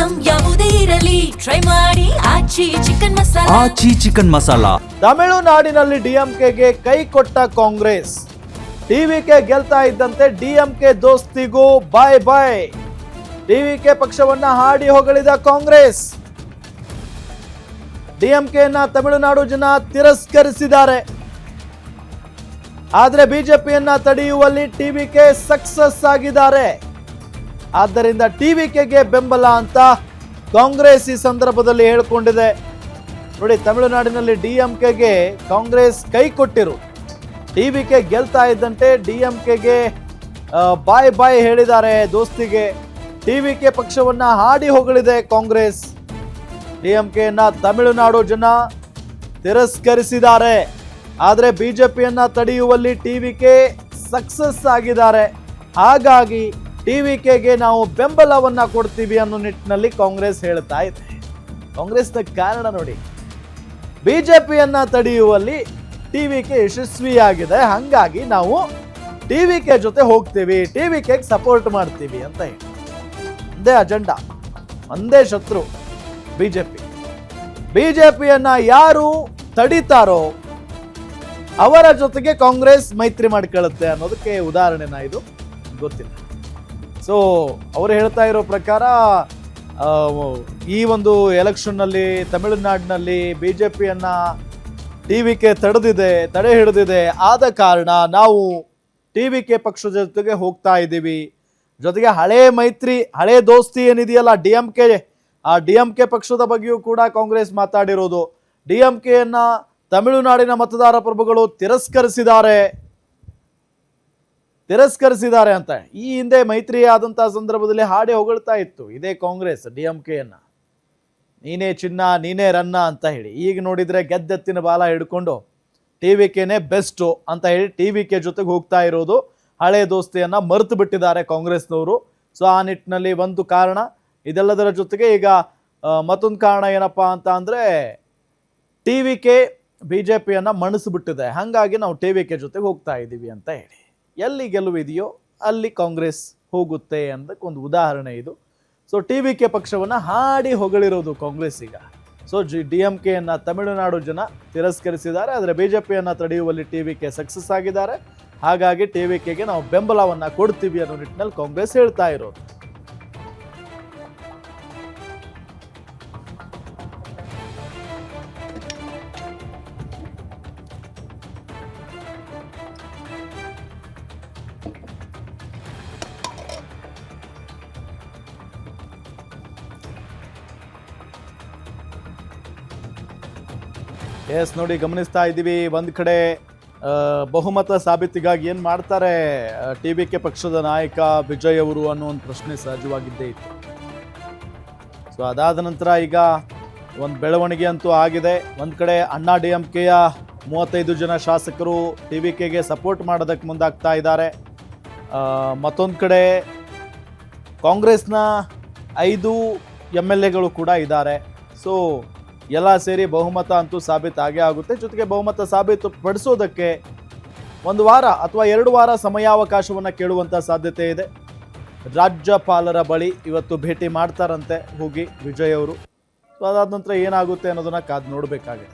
Item ಯಾವುದೇ ಇರಲಿ try ಮಾಡಿ ಆಚಿ ಚಿಕನ್ ಮಸಾಲಾ. ಆಚಿ ಚಿಕನ್ ಮಸಾಲಾ. ತಮಿಳುನಾಡಿನಲ್ಲಿ ಡಿಎಂಕೆಗೆ ಕೈ ಕೊಟ್ಟ ಕಾಂಗ್ರೆಸ್. ಟಿವಿಕೆ ಗೆಲ್ತಾ ಇದ್ದಂತೆ ಡಿಎಂಕೆ ದೋಸ್ತಿಗೂ ಬಾಯ್ ಬಾಯ್. ಟಿವಿಕೆ ಪಕ್ಷವನ್ನ ಹಾಡಿ ಹೊಗಳಿದ ಕಾಂಗ್ರೆಸ್. ಡಿಎಂಕೆಯನ್ನ ತಮಿಳುನಾಡು ಜನ ತಿರಸ್ಕರಿಸಿದ್ದಾರೆ. ಆದರೆ ಬಿಜೆಪಿಯನ್ನ ತಡೆಯುವಲ್ಲಿ ಟಿವಿಕೆ ಸಕ್ಸಸ್ ಆಗಿದ್ದಾರೆ. ಆದ್ದರಿಂದ ಟಿವಿಕೆಗೆ ಬೆಂಬಲ ಅಂತ ಕಾಂಗ್ರೆಸ್ ಈ ಸಂದರ್ಭದಲ್ಲಿ ಹೇಳಿಕೊಂಡಿದೆ. ನೋಡಿ, ತಮಿಳುನಾಡಿನಲ್ಲಿ ಡಿಎಂಕೆಗೆ ಕಾಂಗ್ರೆಸ್ ಕೈ ಕೊಟ್ಟಿರು. ಟಿವಿಕೆ ಗೆಲ್ತಾ ಇದ್ದಂತೆ ಡಿಎಂಕೆಗೆ ಬಾಯ್ ಬಾಯ್ ಹೇಳಿದ್ದಾರೆ ದೋಸ್ತಿಗೆ. ಟಿವಿಕೆ ಪಕ್ಷವನ್ನ ಹಾಡಿ ಹೊಗಳಿದೆ ಕಾಂಗ್ರೆಸ್. ಡಿಎಂಕೆಯನ್ನ ತಮಿಳುನಾಡು ಜನ ತಿರಸ್ಕರಿಸಿದ್ದಾರೆ. ಆದರೆ ಬಿಜೆಪಿಯನ್ನ ತಡೆಯುವಲ್ಲಿ ಟಿವಿಕೆ ಸಕ್ಸಸ್ ಆಗಿದ್ದಾರೆ. ಹಾಗಾಗಿ ಟಿವಿಕೆಗೆ ನಾವು ಬೆಂಬಲವನ್ನ ಕೊಡ್ತೀವಿ ಅನ್ನೋ ನಿಟ್ಟಿನಲ್ಲಿ ಕಾಂಗ್ರೆಸ್ ಹೇಳ್ತಾ ಇದೆ. ಕಾಂಗ್ರೆಸ್ನ ಕಾರಣ ನೋಡಿ, ಬಿಜೆಪಿಯನ್ನ ತಡೆಯುವಲ್ಲಿ ಟಿವಿಕೆ ಯಶಸ್ವಿಯಾಗಿದೆ. ಹಾಗಾಗಿ ನಾವು ಟಿವಿಕೆ ಜೊತೆ ಹೋಗ್ತೀವಿ, ಟಿವಿಕೆಗೆ ಸಪೋರ್ಟ್ ಮಾಡ್ತೀವಿ ಅಂತ ಹೇಳಿ ಒಂದೇ ಅಜೆಂಡಾ, ಒಂದೇ ಶತ್ರು ಬಿಜೆಪಿ. ಬಿಜೆಪಿಯನ್ನ ಯಾರು ತಡಿತಾರೋ ಅವರ ಜೊತೆಗೆ ಕಾಂಗ್ರೆಸ್ ಮೈತ್ರಿ ಮಾಡಿಕೊಳ್ಳುತ್ತೆ ಅನ್ನೋದಕ್ಕೆ ಉದಾಹರಣೆನ ಇದು, ಗೊತ್ತಿಲ್ಲ. ಸೊ ಅವರು ಹೇಳ್ತಾ ಇರೋ ಪ್ರಕಾರ ಈ ಒಂದು ಎಲೆಕ್ಷನ್ನಲ್ಲಿ ತಮಿಳುನಾಡಿನಲ್ಲಿ ಬಿಜೆಪಿಯನ್ನ ಟಿವಿಕೆ ತಡೆ ಹಿಡಿದಿದೆ. ಆದ ಕಾರಣ ನಾವು ಟಿವಿಕೆ ಪಕ್ಷದ ಜೊತೆಗೆ ಹೋಗ್ತಾ ಇದ್ದೀವಿ. ಜೊತೆಗೆ ಹಳೇ ಮೈತ್ರಿ, ಹಳೇ ದೋಸ್ತಿ ಏನಿದೆಯಲ್ಲ ಡಿಎಂಕೆ, ಆ ಡಿಎಂಕೆ ಪಕ್ಷದ ಬಗ್ಗೆಯೂ ಕೂಡ ಕಾಂಗ್ರೆಸ್ ಮಾತಾಡಿರೋದು. ಡಿಎಂಕೆಯನ್ನ ತಮಿಳುನಾಡಿನ ಮತದಾರ ಪ್ರಭುಗಳು ತಿರಸ್ಕರಿಸಿದ್ದಾರೆ ಅಂತ. ಈ ಹಿಂದೆ ಮೈತ್ರಿ ಆದಂತಹ ಸಂದರ್ಭದಲ್ಲಿ ಹಾಡಿ ಹೊಗಳ್ತಾ ಇತ್ತು ಇದೇ ಕಾಂಗ್ರೆಸ್ ಡಿಎಂಕೆಯನ್ನ, ನೀನೇ ಚಿನ್ನ ನೀನೇ ರನ್ನ ಅಂತ ಹೇಳಿ. ಈಗ ನೋಡಿದ್ರೆ ಗೆದ್ದೆತ್ತಿನ ಬಾಲ ಹಿಡ್ಕೊಂಡು ಟಿವಿಕೆನೇ ಬೆಸ್ಟು ಅಂತ ಹೇಳಿ ಟಿವಿಕೆ ಜೊತೆಗೆ ಹೋಗ್ತಾ ಇರೋದು. ಹಳೆ ದೋಸ್ತಿಯನ್ನ ಮರೆತು ಬಿಟ್ಟಿದ್ದಾರೆ ಕಾಂಗ್ರೆಸ್ನವರು. ಸೊ ಆ ನಿಟ್ಟಿನಲ್ಲಿ ಒಂದು ಕಾರಣ. ಇದೆಲ್ಲದರ ಜೊತೆಗೆ ಈಗ ಮತ್ತೊಂದು ಕಾರಣ ಏನಪ್ಪಾ ಅಂತ ಅಂದ್ರೆ, ಟಿವಿಕೆ ಬಿಜೆಪಿಯನ್ನ ಮಣಿಸ್ಬಿಟ್ಟಿದೆ. ಹಾಗಾಗಿ ನಾವು ಟಿವಿಕೆ ಜೊತೆಗೆ ಹೋಗ್ತಾ ಇದ್ದೀವಿ ಅಂತ ಹೇಳಿ. ಎಲ್ಲಿ ಗೆಲುವಿದೆಯೋ ಅಲ್ಲಿ ಕಾಂಗ್ರೆಸ್ ಹೋಗುತ್ತೆ ಅನ್ನೋದಕ್ಕೊಂದು ಉದಾಹರಣೆ ಇದು. ಸೊ ಟಿವಿಕೆ ಪಕ್ಷವನ್ನ ಹಾಡಿ ಹೊಗಳಿರೋದು ಕಾಂಗ್ರೆಸ್ ಈಗ. ಸೊ ಡಿಎಂಕೆಯನ್ನ ತಮಿಳುನಾಡು ಜನ ತಿರಸ್ಕರಿಸಿದ್ದಾರೆ. ಆದರೆ ಬಿಜೆಪಿಯನ್ನ ತಡೆಯುವಲ್ಲಿ ಟಿವಿಕೆ ಸಕ್ಸಸ್ ಆಗಿದ್ದಾರೆ. ಹಾಗಾಗಿ ಟಿವಿಕೆಗೆ ನಾವು ಬೆಂಬಲವನ್ನ ಕೊಡ್ತೀವಿ ಅನ್ನೋ ನಿಟ್ಟಿನಲ್ಲಿ ಕಾಂಗ್ರೆಸ್ ಹೇಳ್ತಾ ಇರೋದು. ಎಸ್, ನೋಡಿ, ಗಮನಿಸ್ತಾ ಇದ್ದೀವಿ. ಒಂದು ಕಡೆ ಬಹುಮತ ಸಾಬೀತಿಗಾಗಿ ಏನು ಮಾಡ್ತಾರೆ ಟಿವಿಕೆ ಪಕ್ಷದ ನಾಯಕ ವಿಜಯ್ ಅವರು ಅನ್ನೋ ಒಂದು ಪ್ರಶ್ನೆ ಸಹಜವಾಗಿದ್ದೇ ಇತ್ತು. ಸೊ ಅದಾದ ನಂತರ ಈಗ ಒಂದು ಬೆಳವಣಿಗೆ ಅಂತೂ ಆಗಿದೆ. ಒಂದು ಕಡೆ ಅಣ್ಣಾ ಡಿಎಂಕೆಯ 35 ಜನ ಶಾಸಕರು ಟಿವಿಕೆಗೆ ಸಪೋರ್ಟ್ ಮಾಡೋದಕ್ಕೆ ಮುಂದಾಗ್ತಾ ಇದ್ದಾರೆ. ಮತ್ತೊಂದು ಕಡೆ ಕಾಂಗ್ರೆಸ್ನ 5 MLAಗಳು ಕೂಡ ಇದ್ದಾರೆ. ಸೊ ಎಲ್ಲ ಸೇರಿ ಬಹುಮತ ಅಂತೂ ಸಾಬೀತಾಗೇ ಆಗುತ್ತೆ. ಜೊತೆಗೆ ಬಹುಮತ ಸಾಬೀತು ಪಡಿಸೋದಕ್ಕೆ 1 ವಾರ ಅಥವಾ 2 ವಾರ ಸಮಯಾವಕಾಶವನ್ನು ಕೇಳುವಂಥ ಸಾಧ್ಯತೆ ಇದೆ. ರಾಜ್ಯಪಾಲರ ಬಳಿ ಇವತ್ತು ಭೇಟಿ ಮಾಡ್ತಾರಂತೆ ಹೋಗಿ ವಿಜಯ್ ಅವರು. ಸೊ ಅದಾದ ನಂತರ ಏನಾಗುತ್ತೆ ಅನ್ನೋದನ್ನ ಕಾದು ನೋಡಬೇಕಾಗಿದೆ.